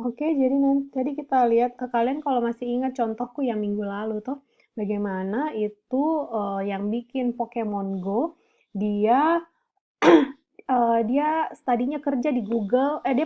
Oke, jadi kita lihat ke kalian kalau masih ingat contohku yang minggu lalu tuh, bagaimana itu yang bikin Pokemon Go, dia dia tadinya kerja di Google, dia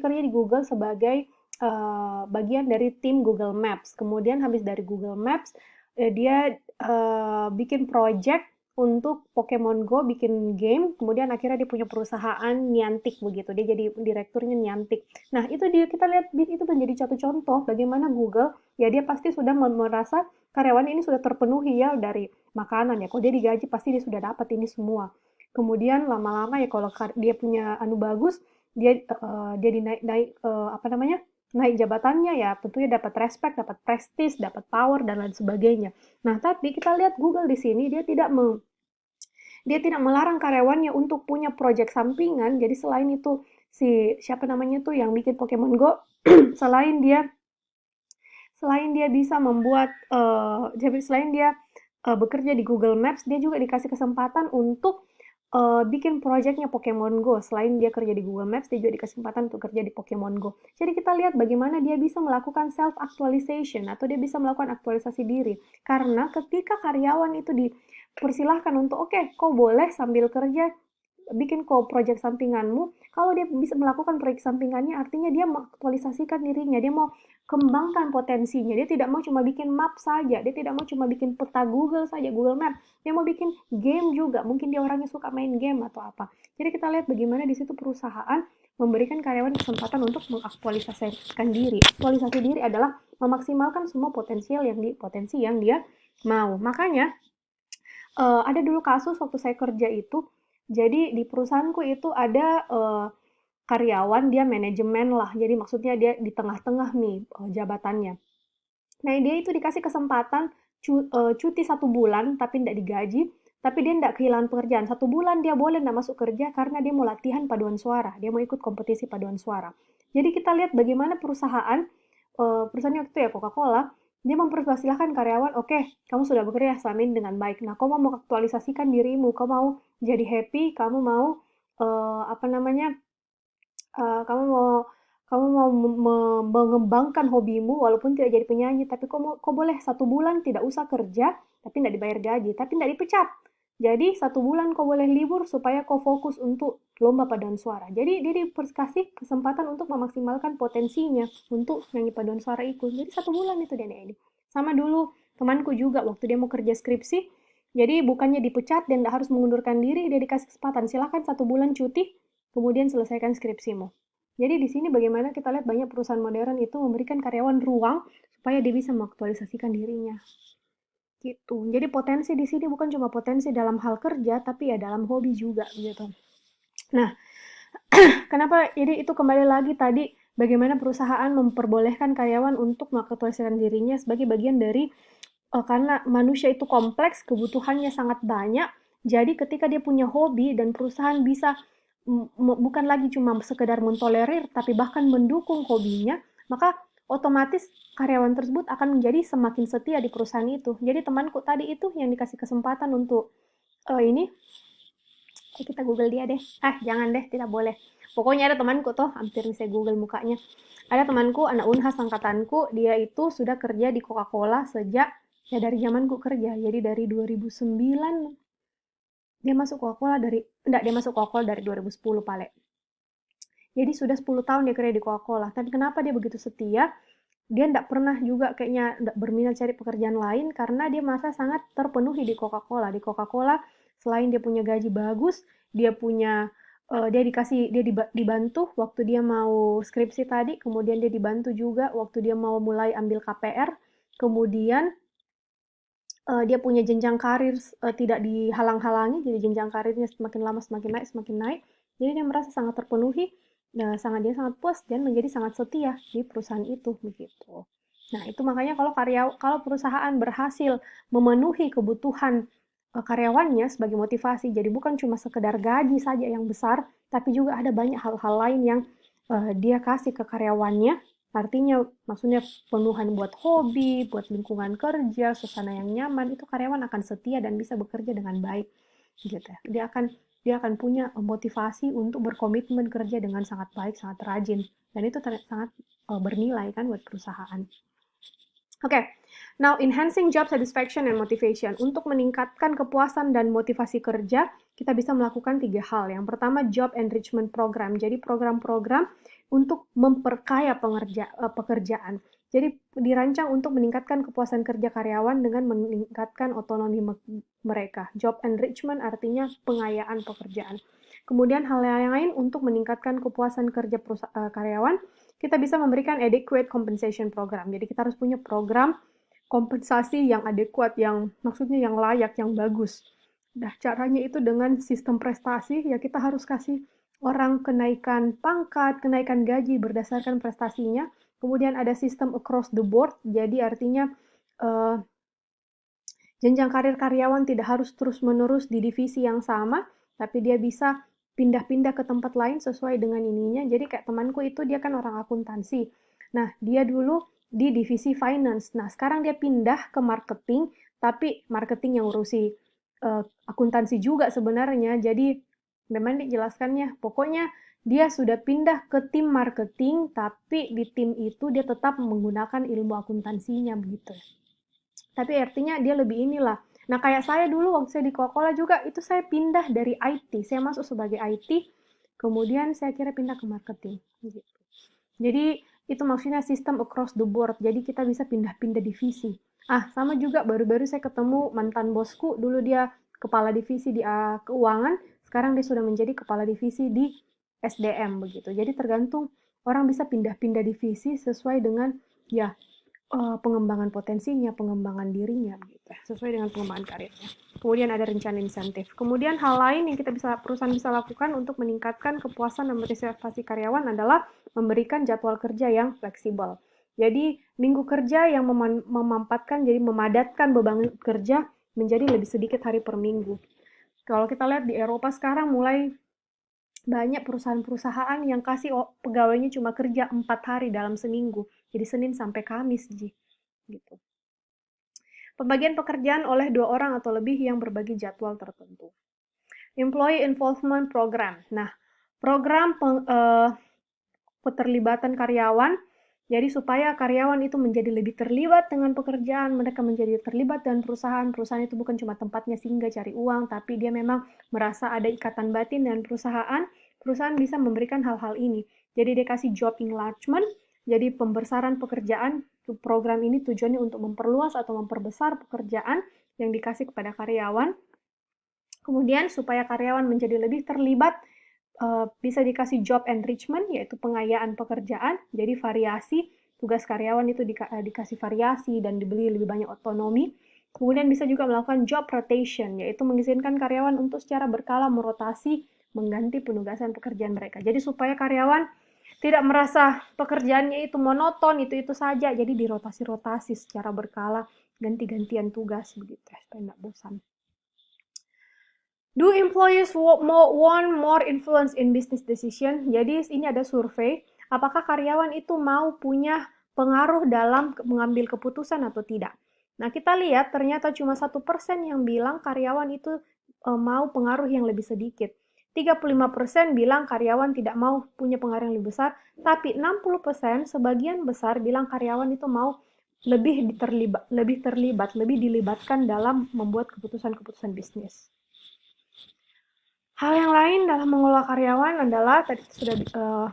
kerja di Google sebagai bagian dari tim Google Maps. Kemudian habis dari Google Maps, dia bikin project untuk Pokemon Go, bikin game. Kemudian akhirnya dia punya perusahaan Niantic begitu. Dia jadi direkturnya Niantic. Nah, itu dia kita lihat itu menjadi satu contoh bagaimana Google ya dia pasti sudah merasa karyawan ini sudah terpenuhi ya dari makanan ya. Kalau dia digaji pasti dia sudah dapat ini semua. Kemudian lama-lama ya kalau dia punya anu bagus, dia dinaik-naik apa namanya? Naik jabatannya ya tentunya dapat respect, dapat prestis, dapat power dan lain sebagainya. Nah, tapi kita lihat Google di sini dia tidak melarang karyawannya untuk punya proyek sampingan. Jadi selain itu si siapa namanya tuh yang bikin Pokemon Go, selain dia selain dia bisa membuat jadi selain dia bekerja di Google Maps, dia juga dikasih kesempatan untuk bikin proyeknya Pokemon Go. Selain dia kerja di Google Maps, dia juga dikasih kesempatan untuk kerja di Pokemon Go. Jadi kita lihat bagaimana dia bisa melakukan self actualization atau dia bisa melakukan aktualisasi diri. Karena ketika karyawan itu dipersilahkan untuk oke, kau boleh sambil kerja bikin kok proyek sampinganmu. Kalau dia bisa melakukan proyek sampingannya, artinya dia mengaktualisasikan dirinya, dia mau kembangkan potensinya. Dia tidak mau cuma bikin map saja, dia tidak mau cuma bikin peta Google saja, Google Map. Dia mau bikin game juga. Mungkin dia orangnya suka main game atau apa. Jadi kita lihat bagaimana di situ perusahaan memberikan karyawan kesempatan untuk mengaktualisasikan diri. Aktualisasi diri adalah memaksimalkan semua potensi yang dia mau. Makanya ada dulu kasus waktu saya kerja itu, jadi di perusahaanku itu ada karyawan dia manajemen lah, jadi maksudnya dia di tengah-tengah nih jabatannya. Nah dia itu dikasih kesempatan cuti 1 bulan tapi tidak digaji, tapi dia tidak kehilangan pekerjaan. 1 bulan dia boleh tidak masuk kerja karena dia mau latihan paduan suara, dia mau ikut kompetisi paduan suara. Jadi kita lihat bagaimana perusahaannya waktu itu ya Coca-Cola, dia mempersilahkan karyawan, oke, kamu sudah bekerja selama ini dengan baik. Nah, kamu mau aktualisasikan dirimu, kamu mau jadi happy, kamu mau apa namanya, kamu mau mengembangkan hobimu walaupun tidak jadi penyanyi, tapi kau boleh 1 bulan tidak usah kerja, tapi tidak dibayar gaji, tapi tidak dipecat. Jadi 1 bulan kau boleh libur supaya kau fokus untuk lomba paduan suara. Jadi dia dikasih kesempatan untuk memaksimalkan potensinya untuk nyanyi paduan suara itu. Jadi 1 bulan itu dia ini. Sama dulu temanku juga waktu dia mau kerja skripsi, jadi bukannya dipecat dan tidak harus mengundurkan diri, dia dikasih kesempatan silakan 1 bulan cuti, kemudian selesaikan skripsimu. Jadi di sini bagaimana kita lihat banyak perusahaan modern itu memberikan karyawan ruang supaya dia bisa mengaktualisasikan dirinya. Gitu. Jadi potensi di sini bukan cuma potensi dalam hal kerja, tapi ya dalam hobi juga gitu. Nah, kenapa jadi itu kembali lagi tadi bagaimana perusahaan memperbolehkan karyawan untuk mengaktualisasikan dirinya sebagai bagian dari karena manusia itu kompleks, kebutuhannya sangat banyak. Jadi ketika dia punya hobi dan perusahaan bisa bukan lagi cuma sekedar mentolerir, tapi bahkan mendukung hobinya, maka otomatis karyawan tersebut akan menjadi semakin setia di perusahaan itu. Jadi temanku tadi itu yang dikasih kesempatan untuk ini, kita Google dia deh. Jangan deh, tidak boleh. Pokoknya ada temanku tuh, hampir bisa Google mukanya. Ada temanku, anak Unhas angkatanku, dia itu sudah kerja di Coca-Cola sejak ya dari zamanku kerja. Jadi dari 2009 dia masuk Coca-Cola dari 2010 paling. Jadi sudah 10 tahun dia kerja di Coca-Cola. Dan kenapa dia begitu setia? Dia tidak pernah juga kayaknya berminat cari pekerjaan lain karena dia merasa sangat terpenuhi di Coca-Cola. Di Coca-Cola selain dia punya gaji bagus, dia dibantu waktu dia mau skripsi tadi, kemudian dia dibantu juga waktu dia mau mulai ambil KPR, kemudian dia punya jenjang karir tidak dihalang-halangi, jadi jenjang karirnya semakin lama semakin naik. Jadi dia merasa sangat terpenuhi, dia sangat puas dan menjadi sangat setia di perusahaan itu begitu. Nah, itu makanya kalau perusahaan berhasil memenuhi kebutuhan karyawannya sebagai motivasi, jadi bukan cuma sekedar gaji saja yang besar, tapi juga ada banyak hal-hal lain yang dia kasih ke karyawannya. Artinya, maksudnya penuhan buat hobi, buat lingkungan kerja, suasana yang nyaman, itu karyawan akan setia dan bisa bekerja dengan baik. Gitu. Dia akan dia akan punya motivasi untuk berkomitmen kerja dengan sangat baik, sangat rajin. Dan itu sangat bernilai kan buat perusahaan. Oke, now enhancing job satisfaction and motivation. Untuk meningkatkan kepuasan dan motivasi kerja, kita bisa melakukan 3 hal. Yang pertama, job enrichment program. Jadi program-program untuk memperkaya pekerjaan. Jadi dirancang untuk meningkatkan kepuasan kerja karyawan dengan meningkatkan otonomi mereka. Job enrichment artinya pengayaan pekerjaan. Kemudian hal yang lain untuk meningkatkan kepuasan kerja karyawan, kita bisa memberikan adequate compensation program. Jadi kita harus punya program kompensasi yang adequate, yang maksudnya yang layak, yang bagus. Nah, caranya itu dengan sistem prestasi, ya kita harus kasih orang kenaikan pangkat, kenaikan gaji berdasarkan prestasinya. Kemudian ada sistem across the board, jadi artinya jenjang karir karyawan tidak harus terus-menerus di divisi yang sama, tapi dia bisa pindah-pindah ke tempat lain sesuai dengan ininya. Jadi kayak temanku itu dia kan orang akuntansi. Nah, dia dulu di divisi finance. Nah, sekarang dia pindah ke marketing, tapi marketing yang ngurusi akuntansi juga sebenarnya. Jadi memang dijelaskannya, pokoknya dia sudah pindah ke tim marketing, tapi di tim itu dia tetap menggunakan ilmu akuntansinya begitu. Tapi artinya dia lebih inilah. Nah, kayak saya dulu waktu saya di Coca-Cola juga, itu saya pindah dari IT. Saya masuk sebagai IT, kemudian saya kira pindah ke marketing. Gitu. Jadi, itu maksudnya sistem across the board. Jadi, kita bisa pindah-pindah divisi. Sama juga baru-baru saya ketemu mantan bosku. Dulu dia kepala divisi di keuangan, sekarang dia sudah menjadi kepala divisi di SDM begitu. Jadi, tergantung orang bisa pindah-pindah divisi sesuai dengan ya pengembangan potensinya, pengembangan dirinya, gitu, sesuai dengan pengembangan karirnya. Kemudian ada rencana insentif. Kemudian hal lain yang perusahaan bisa lakukan untuk meningkatkan kepuasan dan motivasi karyawan adalah memberikan jadwal kerja yang fleksibel. Jadi minggu kerja yang memadatkan beban kerja menjadi lebih sedikit hari per minggu. Kalau kita lihat di Eropa sekarang mulai banyak perusahaan-perusahaan yang kasih pegawainya cuma kerja 4 hari dalam seminggu. Jadi Senin sampai Kamis, gitu. Pembagian pekerjaan oleh 2 orang atau lebih yang berbagi jadwal tertentu. Employee Involvement Program. Nah, program keterlibatan karyawan, jadi supaya karyawan itu menjadi lebih terlibat dengan pekerjaan, mereka menjadi terlibat dengan perusahaan. Perusahaan itu bukan cuma tempatnya singgah cari uang, tapi dia memang merasa ada ikatan batin dengan perusahaan. Perusahaan bisa memberikan hal-hal ini. Jadi dia kasih job enlargement, jadi pembesaran pekerjaan. Program ini tujuannya untuk memperluas atau memperbesar pekerjaan yang dikasih kepada karyawan. Kemudian supaya karyawan menjadi lebih terlibat, bisa dikasih job enrichment, yaitu pengayaan pekerjaan. Jadi variasi, tugas karyawan itu dikasih variasi dan diberi lebih banyak otonomi. Kemudian bisa juga melakukan job rotation, yaitu mengizinkan karyawan untuk secara berkala merotasi, mengganti penugasan pekerjaan mereka. Jadi supaya karyawan tidak merasa pekerjaannya itu monoton, itu saja. Jadi dirotasi-rotasi secara berkala, ganti-gantian tugas begitu, supaya tidak bosan. Do employees want more influence in business decision? Jadi ini ada survei, apakah karyawan itu mau punya pengaruh dalam mengambil keputusan atau tidak. Nah, kita lihat ternyata cuma 1% yang bilang karyawan itu mau pengaruh yang lebih sedikit. 35% bilang karyawan tidak mau punya pengaruh yang lebih besar, tapi 60% sebagian besar bilang karyawan itu mau lebih terlibat, lebih dilibatkan dalam membuat keputusan-keputusan bisnis. Hal yang lain dalam mengelola karyawan adalah tadi sudah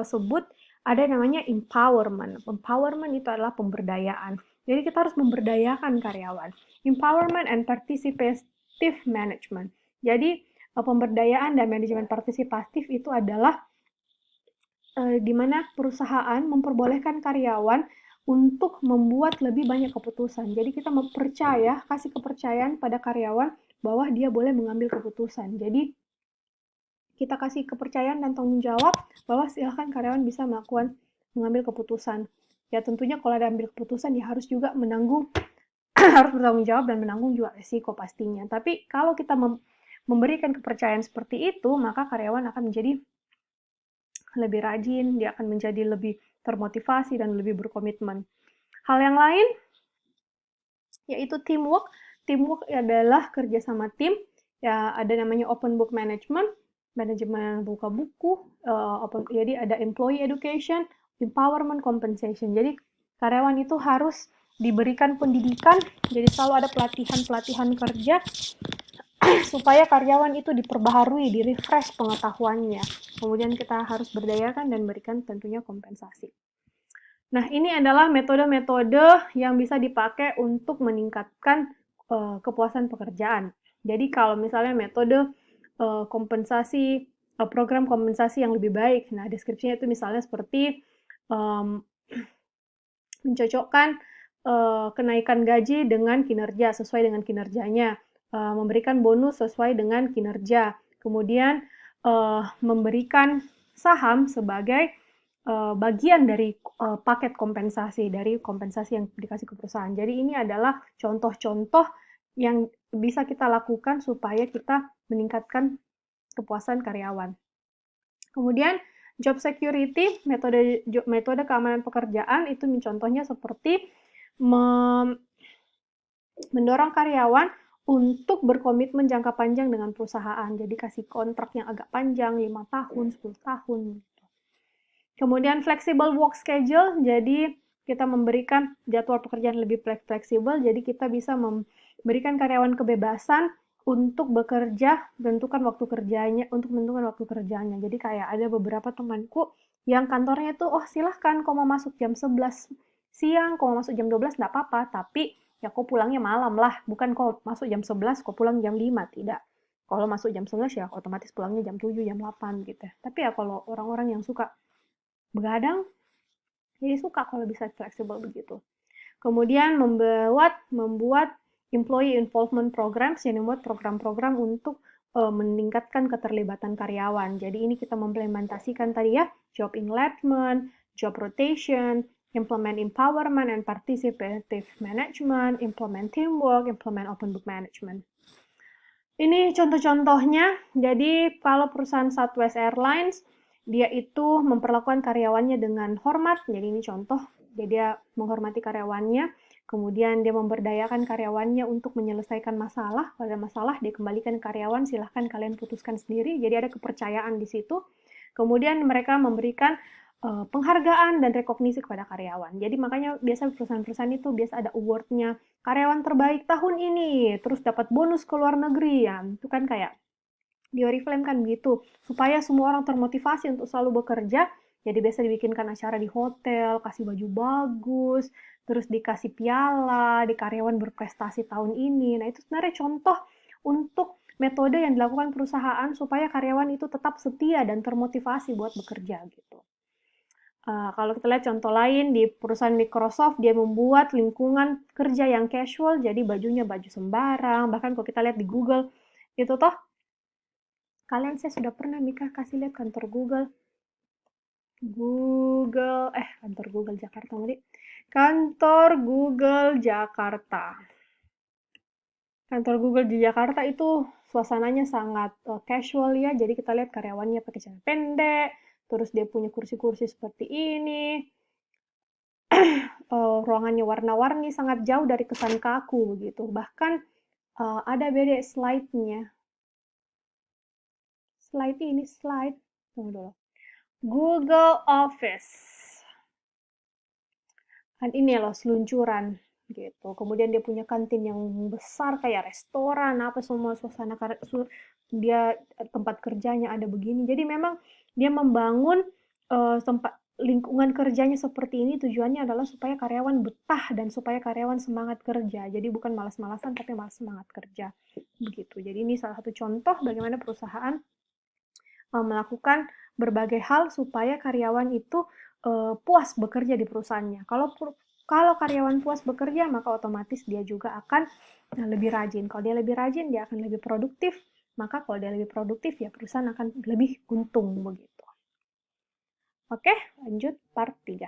sebut ada namanya empowerment. Empowerment itu adalah pemberdayaan. Jadi kita harus memberdayakan karyawan. Empowerment and participative management. Jadi pemberdayaan dan manajemen partisipatif itu adalah di mana perusahaan memperbolehkan karyawan untuk membuat lebih banyak keputusan. Jadi kita kasih kepercayaan pada karyawan bahwa dia boleh mengambil keputusan. Jadi kita kasih kepercayaan dan tanggung jawab bahwa silahkan karyawan bisa mengambil keputusan. Ya tentunya kalau ada ambil keputusan ya harus juga menanggung harus bertanggung jawab dan menanggung juga resiko pastinya. Tapi kalau kita memberikan kepercayaan seperti itu, maka karyawan akan menjadi lebih rajin, dia akan menjadi lebih termotivasi dan lebih berkomitmen. Hal yang lain yaitu teamwork. Teamwork adalah kerja sama tim. Ya, ada namanya open book management, manajemen buka buku, jadi ada employee education, empowerment compensation. Jadi karyawan itu harus diberikan pendidikan, jadi selalu ada pelatihan-pelatihan kerja supaya karyawan itu diperbaharui, di-refresh pengetahuannya. Kemudian kita harus berdayakan dan berikan tentunya kompensasi. Nah, ini adalah metode-metode yang bisa dipakai untuk meningkatkan kepuasan pekerjaan. Jadi kalau misalnya metode kompensasi, program kompensasi yang lebih baik, nah deskripsinya itu misalnya seperti um, mencocokkan kenaikan gaji dengan kinerja, sesuai dengan kinerjanya, memberikan bonus sesuai dengan kinerja, kemudian memberikan saham sebagai bagian dari paket kompensasi, dari kompensasi yang dikasih ke perusahaan. Jadi ini adalah contoh-contoh yang bisa kita lakukan supaya kita meningkatkan kepuasan karyawan. Kemudian job security, metode keamanan pekerjaan itu contohnya seperti mendorong karyawan untuk berkomitmen jangka panjang dengan perusahaan. Jadi kasih kontrak yang agak panjang, 5 tahun, 10 tahun. Kemudian flexible work schedule, jadi kita memberikan jadwal pekerjaan lebih fleksibel, jadi kita bisa memberikan karyawan kebebasan untuk bekerja, menentukan waktu kerjanya, untuk menentukan waktu kerjanya. Jadi kayak ada beberapa temanku yang kantornya itu, oh silahkan kau mau masuk jam 11 siang, kau mau masuk jam 12, nggak apa-apa, tapi ya kau pulangnya malam lah, bukan kau masuk jam 11, kau pulang jam 5, tidak. Kalau masuk jam 11 ya otomatis pulangnya jam 7, jam 8 gitu. Tapi ya kalau orang-orang yang suka begadang, jadi suka kalau bisa fleksibel begitu. Kemudian membuat employee involvement programs, yang membuat program-program untuk meningkatkan keterlibatan karyawan. Jadi ini kita mengimplementasikan tadi ya, job enlargement, job rotation, implement empowerment and participative management, implement teamwork, implement open book management. Ini contoh-contohnya. Jadi kalau perusahaan Southwest Airlines, dia itu memperlakukan karyawannya dengan hormat. Jadi ini contoh. Jadi dia menghormati karyawannya. Kemudian dia memberdayakan karyawannya untuk menyelesaikan masalah. Kalau ada masalah, dia kembalikan karyawan. Silahkan kalian putuskan sendiri. Jadi ada kepercayaan di situ. Kemudian mereka memberikan penghargaan dan rekognisi kepada karyawan. Jadi makanya biasa perusahaan-perusahaan itu biasa ada award-nya karyawan terbaik tahun ini, terus dapat bonus ke luar negeri ya. Itu kan kayak di Oriflame kan gitu, supaya semua orang termotivasi untuk selalu bekerja. Jadi biasa dibikinkan acara di hotel, kasih baju bagus, terus dikasih piala, di karyawan berprestasi tahun ini. Nah itu sebenarnya contoh untuk metode yang dilakukan perusahaan supaya karyawan itu tetap setia dan termotivasi buat bekerja gitu. Kalau kita lihat contoh lain di perusahaan Microsoft, dia membuat lingkungan kerja yang casual, jadi bajunya baju sembarang. Bahkan kalau kita lihat di Google, itu toh, kalian saya sudah pernah Mika kasih lihat kantor kantor Google Jakarta tadi. Kantor Google Jakarta. Kantor Google di Jakarta itu suasananya sangat casual ya, jadi kita lihat karyawannya pakai celana pendek, terus dia punya kursi-kursi seperti ini, ruangannya warna-warni, sangat jauh dari kesan kaku begitu. Bahkan ada beda slide-nya. Tunggu dulu. Google Office. Kan ini loh seluncuran gitu. Kemudian dia punya kantin yang besar kayak restoran, apa semua suasana dia tempat kerjanya ada begini. Jadi memang dia membangun tempat lingkungan kerjanya seperti ini tujuannya adalah supaya karyawan betah dan supaya karyawan semangat kerja. Jadi bukan malas-malasan tapi malah semangat kerja. Begitu. Jadi ini salah satu contoh bagaimana perusahaan melakukan berbagai hal supaya karyawan itu puas bekerja di perusahaannya. Kalau karyawan puas bekerja, maka otomatis dia juga akan lebih rajin. Kalau dia lebih rajin, dia akan lebih produktif. Maka kalau dia lebih produktif, ya perusahaan akan lebih untung begitu. Oke, lanjut part 3.